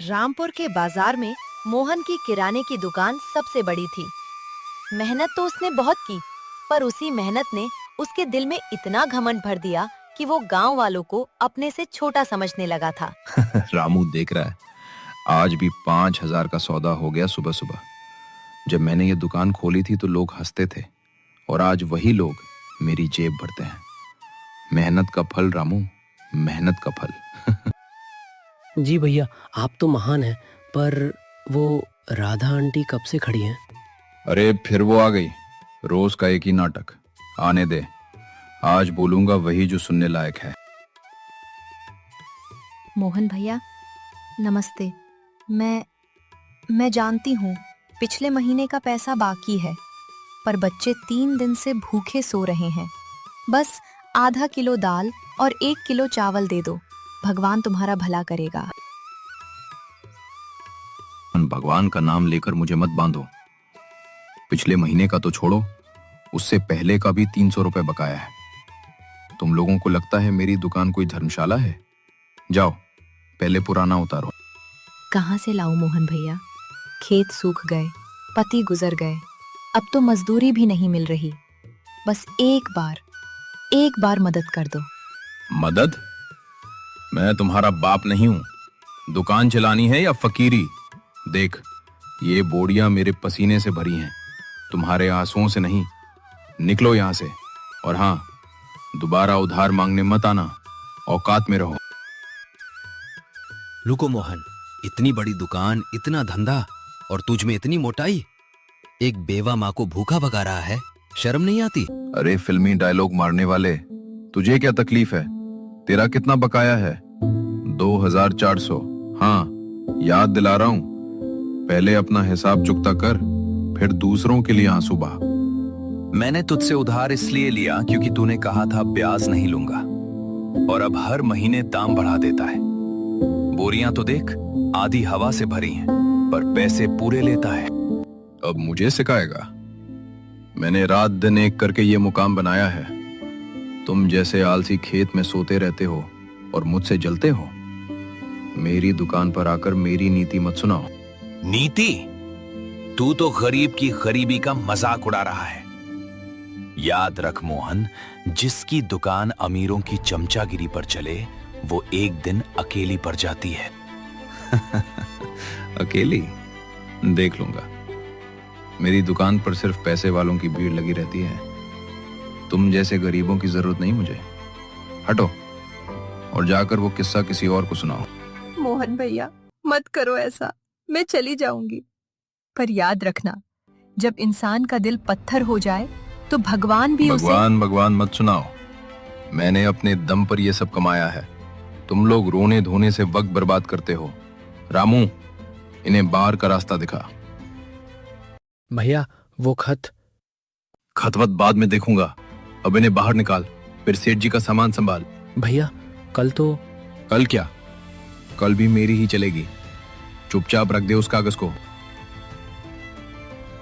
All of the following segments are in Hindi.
रामपुर के बाजार में मोहन की किराने की दुकान सबसे बड़ी थी। मेहनत तो उसने बहुत की, पर उसी मेहनत ने उसके दिल में इतना घमंड भर दिया कि वो गांव वालों को अपने से छोटा समझने लगा था। रामू देख रहा है, आज भी 5,000 का सौदा हो गया सुबह सुबह। जब मैंने ये दुकान खोली थी तो लोग हंसते थे, और आज वही लोग मेरी जेब भरते हैं। मेहनत का फल रामू, मेहनत का फल। जी भैया, आप तो महान हैं, पर वो राधा आंटी कब से खड़ी हैं? अरे फिर वो आ गई। रोज का एक ही नाटक। आने दे, आज बोलूंगा वही जो सुनने लायक है। मोहन भैया नमस्ते। मैं जानती हूँ पिछले महीने का पैसा बाकी है, पर बच्चे 3 दिन से भूखे सो रहे हैं। बस आधा किलो दाल और 1 किलो चावल दे दो, भगवान तुम्हारा भला करेगा। भगवान का नाम लेकर मुझे मत बांधो। पिछले महीने का तो छोड़ो, उससे पहले का भी 300 रुपए बकाया है। तुम लोगों को लगता है मेरी दुकान कोई धर्मशाला है? जाओ पहले पुराना उतारो। कहाँ से लाऊं मोहन भैया? खेत सूख गए, पति गुजर गए, अब तो मजदूरी भी नहीं मिल रही। बस एक बार मदद कर दो। मदद? मैं तुम्हारा बाप नहीं हूं। दुकान चलानी है या फकीरी? देख, ये बोरियां मेरे पसीने से भरी हैं, तुम्हारे आंसुओं से नहीं। निकलो यहां से, और हाँ, दोबारा उधार मांगने मत आना, औकात में रहो। रुको मोहन, इतनी बड़ी दुकान, इतना धंधा, और तुझ में इतनी मोटाई। एक बेवा माँ को भूखा भगा रहा है, शर्म नहीं आती? अरे फिल्मी डायलॉग मारने वाले, तुझे क्या तकलीफ है? तेरा कितना बकाया है? 2,400। हाँ, याद दिला रहा हूं। पहले अपना हिसाब चुकता कर, फिर दूसरों के लिए आंसू बहा। मैंने तुझसे उधार इसलिए लिया क्योंकि तूने कहा था ब्याज नहीं लूंगा, और अब हर महीने दाम बढ़ा देता है। बोरियां तो देख, आधी हवा से भरी हैं, पर पैसे पूरे लेता है। अब मुझे सिखाएगा? मैंने रात दिन एक करके ये मुकाम बनाया है। तुम जैसे आलसी खेत में सोते रहते हो और मुझसे जलते हो। मेरी दुकान पर आकर मेरी नीति मत सुनाओ। नीति? तू तो गरीब की गरीबी का मजाक उड़ा रहा है। याद रख मोहन, जिसकी दुकान अमीरों की चमचागिरी पर चले, वो एक दिन अकेली पड़ जाती है। अकेली? देख लूंगा। मेरी दुकान पर सिर्फ पैसे वालों की भीड़ लगी रहती है। तुम जैसे गरीबों की जरूरत नहीं मुझे। हटो और जाकर वो किस्सा किसी और को सुनाओ। मोहन भैया मत करो ऐसा, मैं चली जाऊंगी। पर याद रखना, जब इंसान का दिल पत्थर हो जाए तो भगवान भी भगवान मत सुनाओ। मैंने अपने दम पर ये सब कमाया है। तुम लोग रोने धोने से वक्त बर्बाद करते हो। रामू, इन्हें बाहर का रास्ता दिखा। भैया, वो खतवत बाद में देखूंगा, अब इन्हें बाहर निकाल, फिर सेठ जी का सामान संभाल। भैया, कल क्या? कल भी मेरी ही चलेगी। चुपचाप रख दे उस कागज को।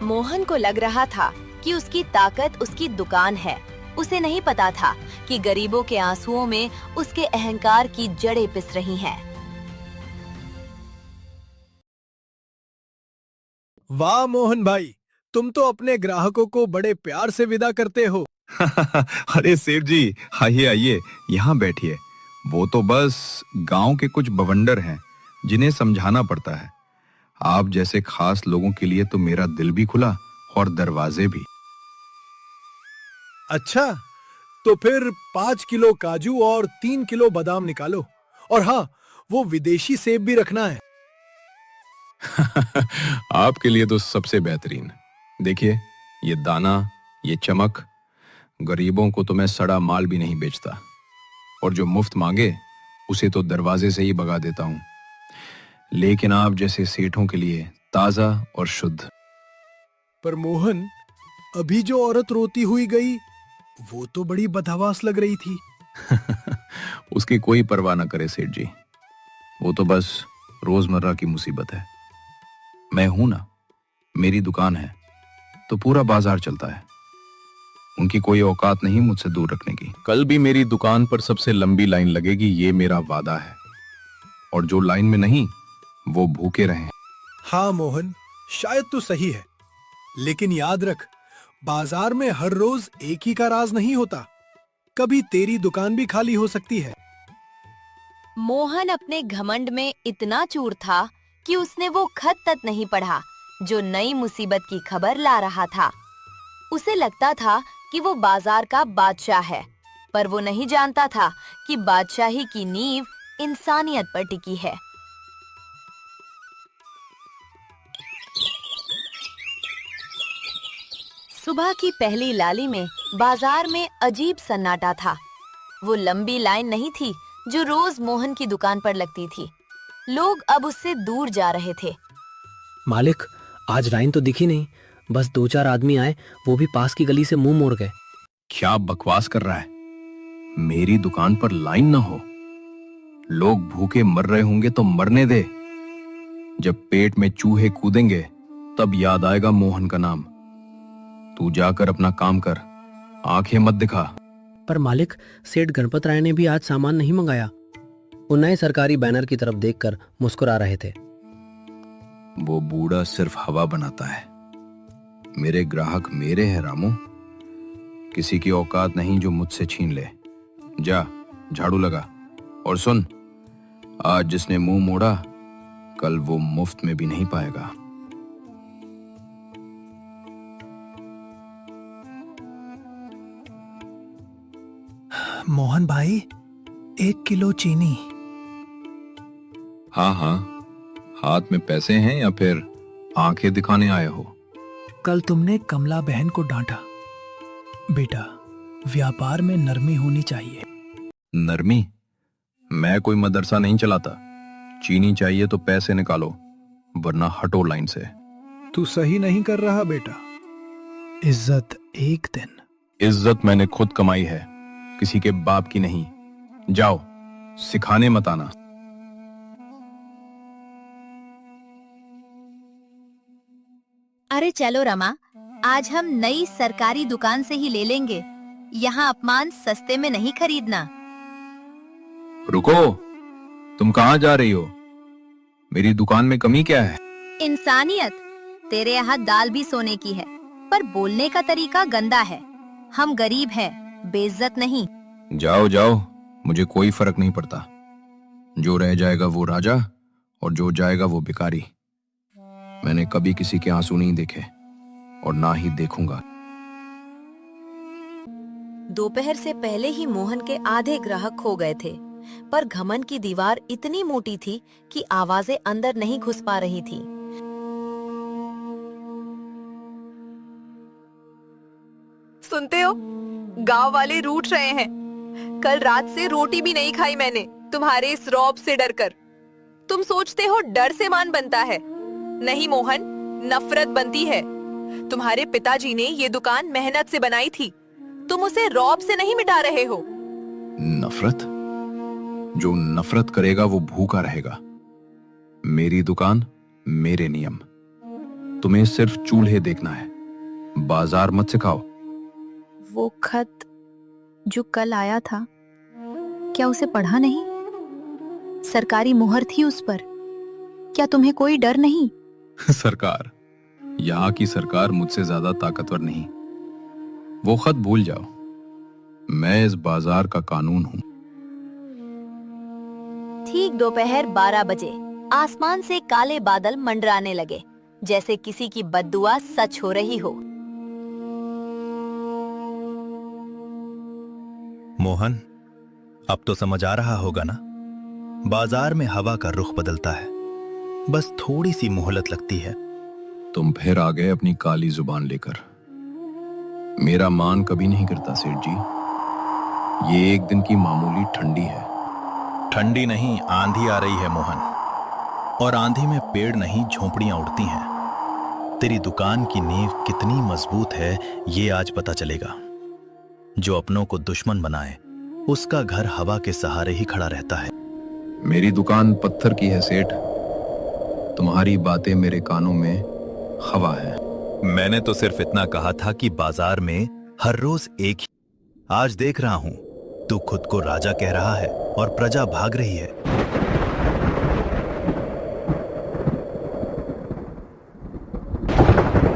मोहन को लग रहा था कि उसकी ताकत उसकी दुकान है। उसे नहीं पता था कि गरीबों के आंसुओं में उसके अहंकार की जड़ें पिस रही हैं। वाह मोहन भाई, तुम तो अपने ग्राहकों को बड़े प्यार से विदा करते हो। अरे सेठ जी, आइए आइए, यहाँ बैठिए। वो तो बस गांव के कुछ बवंडर हैं जिन्हें समझाना पड़ता है। आप जैसे खास लोगों के लिए तो मेरा दिल भी खुला और दरवाजे भी। अच्छा, तो फिर 5 किलो काजू और 3 किलो बादाम निकालो, और हाँ, वो विदेशी सेब भी रखना है। आपके लिए तो सबसे बेहतरीन। देखिए, ये दाना, ये चमक, गरीबों को तो मैं सड़ा माल भी नहीं बेचता, और जो मुफ्त मांगे उसे तो दरवाजे से ही भगा देता हूं। लेकिन आप जैसे सेठों के लिए ताजा और शुद्ध। पर मोहन, अभी जो औरत रोती हुई गई, वो तो बड़ी बदहवास लग रही थी। उसकी कोई परवाह ना करे सेठ जी, वो तो बस रोजमर्रा की मुसीबत है। मैं हूं ना, मेरी दुकान है तो पूरा बाजार चलता है। उनकी कोई औकात नहीं मुझसे दूर रखने की। कल भी मेरी दुकान पर सबसे लंबी लाइन लगेगी, ये मेरा वादा है। और जो लाइन में नहीं, वो भूखे रहें। हाँ मोहन, शायद तो सही है, लेकिन याद रख, बाजार में हर रोज एक ही का राज नहीं होता। कभी तेरी दुकान भी खाली हो सकती है। मोहन अपने घमंड में इतना चूर था कि उसने वो खत तक नहीं पढ़ा जो नई मुसीबत की खबर ला रहा था। उसे लगता था कि वो बाजार का बादशाह है, पर वो नहीं जानता था कि बादशाही की नींव इंसानियत पर टिकी है। सुबह की पहली लाली में बाजार में अजीब सन्नाटा था। वो लंबी लाइन नहीं थी जो रोज मोहन की दुकान पर लगती थी। लोग अब उससे दूर जा रहे थे। मालिक, आज लाइन तो दिखी नहीं, बस 2-4 आदमी आए, वो भी पास की गली से मुंह मोड़ गए। क्या बकवास कर रहा है? मेरी दुकान पर लाइन ना हो। लोग भूखे मर रहे होंगे तो मरने दे। जब पेट में चूहे कूदेंगे तब याद आएगा मोहन का नाम। तू जाकर अपना काम कर, आंखें मत दिखा। पर मालिक, सेठ गणपत राय ने भी आज सामान नहीं मंगाया। वो नए सरकारी बैनर की तरफ देखकर मुस्कुरा रहे थे। वो बूढ़ा सिर्फ हवा बनाता है। मेरे ग्राहक मेरे हैं रामू। किसी की औकात नहीं जो मुझसे छीन ले। जा, झाड़ू लगा। और सुन, आज जिसने मुंह मोड़ा कल वो मुफ्त में भी नहीं पाएगा। मोहन भाई, 1 किलो चीनी। हाँ हाँ, हाथ में पैसे हैं या फिर आंखें दिखाने आए हो? कल तुमने कमला बहन को डांटा। बेटा, व्यापार में नरमी होनी चाहिए। नरमी? मैं कोई मदरसा नहीं चलाता। चीनी चाहिए तो पैसे निकालो, वरना हटो लाइन से। तू सही नहीं कर रहा बेटा। इज्जत एक दिन। इज्जत मैंने खुद कमाई है, किसी के बाप की नहीं। जाओ, सिखाने मत आना। अरे चलो रमा, आज हम नई सरकारी दुकान से ही ले लेंगे। यहाँ अपमान सस्ते में नहीं खरीदना। रुको, तुम कहाँ जा रही हो? मेरी दुकान में कमी क्या है? इंसानियत। तेरे यहाँ दाल भी सोने की है, पर बोलने का तरीका गंदा है। हम गरीब हैं, बेइज्जत नहीं। जाओ जाओ, मुझे कोई फर्क नहीं पड़ता। जो रह जाएगा वो राजा और जो जाएगा वो भिखारी। मैंने कभी किसी के आंसू नहीं देखे और ना ही देखूंगा। दोपहर से पहले ही मोहन के आधे ग्राहक खो गए थे, पर घमंड की दीवार इतनी मोटी थी कि आवाजें अंदर नहीं घुस पा रही थी। सुनते हो? गांव वाले रूठ रहे हैं। कल रात से रोटी भी नहीं खाई मैंने, तुम्हारे इस रौब से डरकर। तुम सोचते हो डर से मान बनता है? नहीं मोहन, नफरत बनती है। तुम्हारे पिताजी ने ये दुकान मेहनत से बनाई थी, तुम उसे रौब से नहीं मिटा रहे हो। नफरत? जो नफरत करेगा वो भूखा रहेगा। मेरी दुकान, मेरे नियम। तुम्हें सिर्फ चूल्हे देखना है, बाजार मत सिखाओ। वो खत जो कल आया था, क्या उसे पढ़ा नहीं? सरकारी मुहर थी उस पर। क्या तुम्हें कोई डर नहीं? सरकार? यहाँ की सरकार मुझसे ज्यादा ताकतवर नहीं। वो खत भूल जाओ। मैं इस बाजार का कानून हूँ। ठीक दोपहर 12 बजे आसमान से काले बादल मंडराने लगे, जैसे किसी की बद्दुआ सच हो रही हो। मोहन, अब तो समझ आ रहा होगा ना, बाजार में हवा का रुख बदलता है, बस थोड़ी सी मोहलत लगती है। तुम फिर आ गए अपनी काली जुबान लेकर। मेरा मान कभी नहीं करता सेठ जी। ये एक दिन की मामूली ठंडी है। ठंडी नहीं, आंधी आ रही है मोहन। और आंधी में पेड़ नहीं, झोंपड़ियां उड़ती हैं। तेरी दुकान की नींव कितनी मजबूत है ये आज पता चलेगा। जो अपनों को दुश्मन बनाए उसका घर हवा के सहारे ही खड़ा रहता है। मेरी दुकान पत्थर की है सेठ। तुम्हारी बातें मेरे कानों में हवा है। मैंने तो सिर्फ इतना कहा था कि बाजार में हर रोज एक ही। आज देख रहा हूं तू खुद को राजा कह रहा है और प्रजा भाग रही है।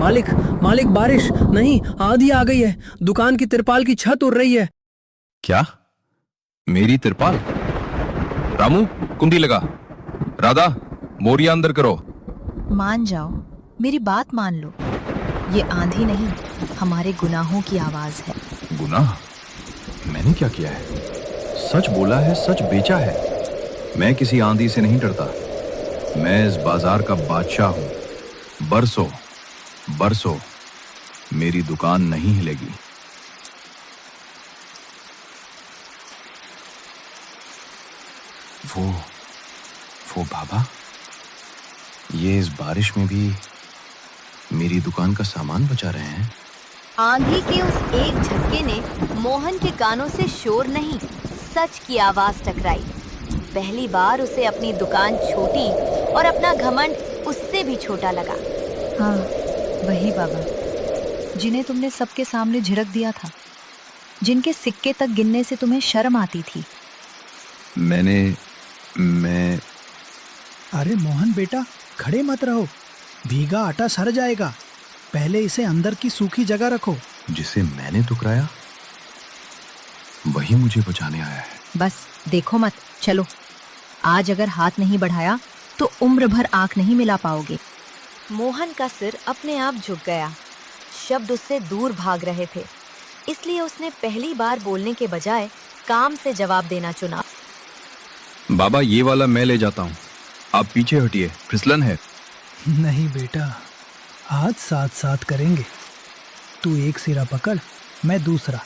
मालिक मालिक, बारिश नहीं, आंधी आ गई है। दुकान की तिरपाल की छत उड़ रही है। क्या? मेरी तिरपाल? रामू, कुंडी लगा। राधा, मोरिया अंदर करो। मान जाओ, मेरी बात मान लो। ये आंधी नहीं, हमारे गुनाहों की आवाज है। गुनाह? मैंने क्या किया है? सच बोला है, सच बेचा है। मैं किसी आंधी से नहीं डरता। मैं इस बाजार का बादशाह हूं। बरसों बरसों मेरी दुकान नहीं हिलेगी। वो बाबा, ये इस बारिश में भी मेरी दुकान का सामान बचा रहे हैं। आंधी के उस एक झटके ने मोहन के कानों से शोर नहीं, सच की आवाज टकराई। पहली बार उसे अपनी दुकान छोटी और अपना घमंड उससे भी छोटा लगा। हाँ, वही बाबा, जिन्हें तुमने सबके सामने झिड़क दिया था, जिनके सिक्के तक गिनने से तुम्हें शर्म आती थी। मैं अरे मोहन बेटा, खड़े मत रहो, भीगा आटा सड़ जाएगा। पहले इसे अंदर की सूखी जगह रखो। जिसे मैंने टुकराया वही मुझे बचाने आया है। बस देखो मत, चलो। आज अगर हाथ नहीं बढ़ाया तो उम्र भर आंख नहीं मिला पाओगे। मोहन का सिर अपने आप झुक गया। शब्द उससे दूर भाग रहे थे, इसलिए उसने पहली बार बोलने के बजाय काम से जवाब देना चुना। बाबा, ये वाला मैं ले जाता हूँ, आप पीछे हटिए, फिसलन है। नहीं बेटा, आज साथ साथ करेंगे। तू एक सिरा पकड़, मैं दूसरा।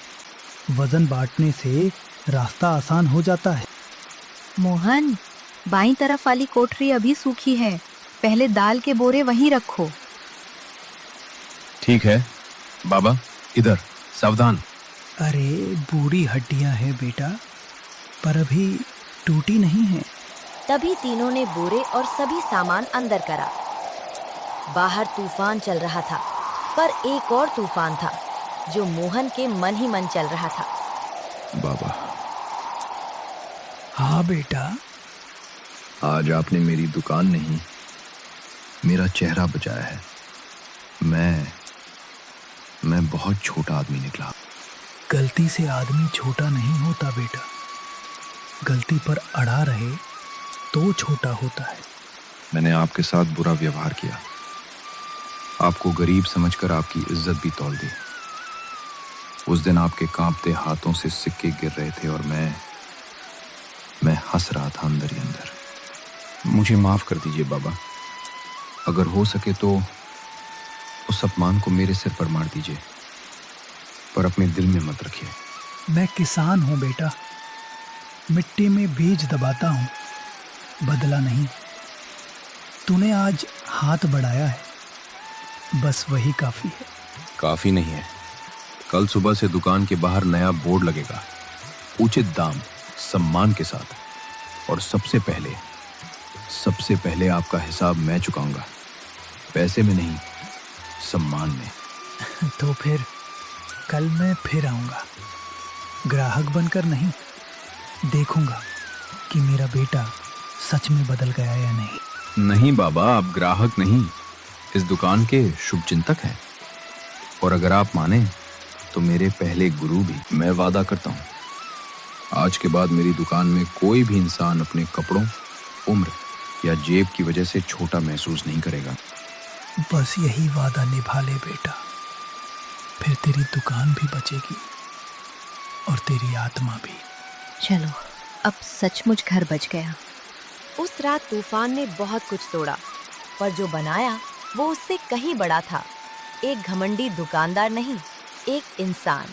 वजन बांटने से रास्ता आसान हो जाता है। मोहन, बाईं तरफ वाली कोठरी अभी सूखी है, पहले दाल के बोरे वहीं रखो। ठीक है बाबा, इधर, सावधान। अरे बूढ़ी हड्डियां हैं बेटा, पर अभी टूटी नहीं है। तभी तीनों ने बोरे और सभी सामान अंदर करा। बाहर तूफान चल रहा था, पर एक और तूफान था जो मोहन के मन ही मन चल रहा था। बाबा, हाँ बेटा। आज आपने मेरी दुकान नहीं, मेरा चेहरा बचाया है। मैं बहुत छोटा आदमी निकला। गलती से आदमी छोटा नहीं होता बेटा, गलती पर अड़ा रहे तो छोटा होता है। मैंने आपके साथ बुरा व्यवहार किया, आपको गरीब समझकर आपकी इज्जत भी तौल दी। उस दिन आपके कांपते हाथों से सिक्के गिर रहे थे और मैं हंस रहा था अंदर ही अंदर। मुझे माफ कर दीजिए बाबा। अगर हो सके तो उस अपमान को मेरे सिर पर मार दीजिए, पर अपने दिल में मत रखिए। मैं किसान हूँ बेटा, मिट्टी में बीज दबाता हूँ, बदला नहीं। तूने आज हाथ बढ़ाया है, बस वही काफी है। काफी नहीं है, कल सुबह से दुकान के बाहर नया बोर्ड लगेगा, उचित दाम, सम्मान के साथ। और सबसे पहले आपका हिसाब मैं चुकाऊंगा, पैसे में नहीं, सम्मान में। तो फिर कल मैं फिर आऊंगा, ग्राहक बनकर नहीं। देखूंगा कि मेरा बेटा सच में बदल गया या नहीं। नहीं बाबा, आप ग्राहक नहीं, इस दुकान के शुभचिंतक हैं। और अगर आप माने तो मेरे पहले गुरु भी। मैं वादा करता हूँ, आज के बाद मेरी दुकान में कोई भी इंसान अपने कपड़ों, उम्र या जेब की वजह से छोटा महसूस नहीं करेगा। बस यही वादा निभा ले बेटा, फिर तेरी दुकान भी बचेगी और तेरी आत्मा भी। चलो, अब सचमुच घर बच गया। उस रात तूफान ने बहुत कुछ तोड़ा, पर जो बनाया वो उससे कहीं बड़ा था। एक घमंडी दुकानदार नहीं, एक इंसान।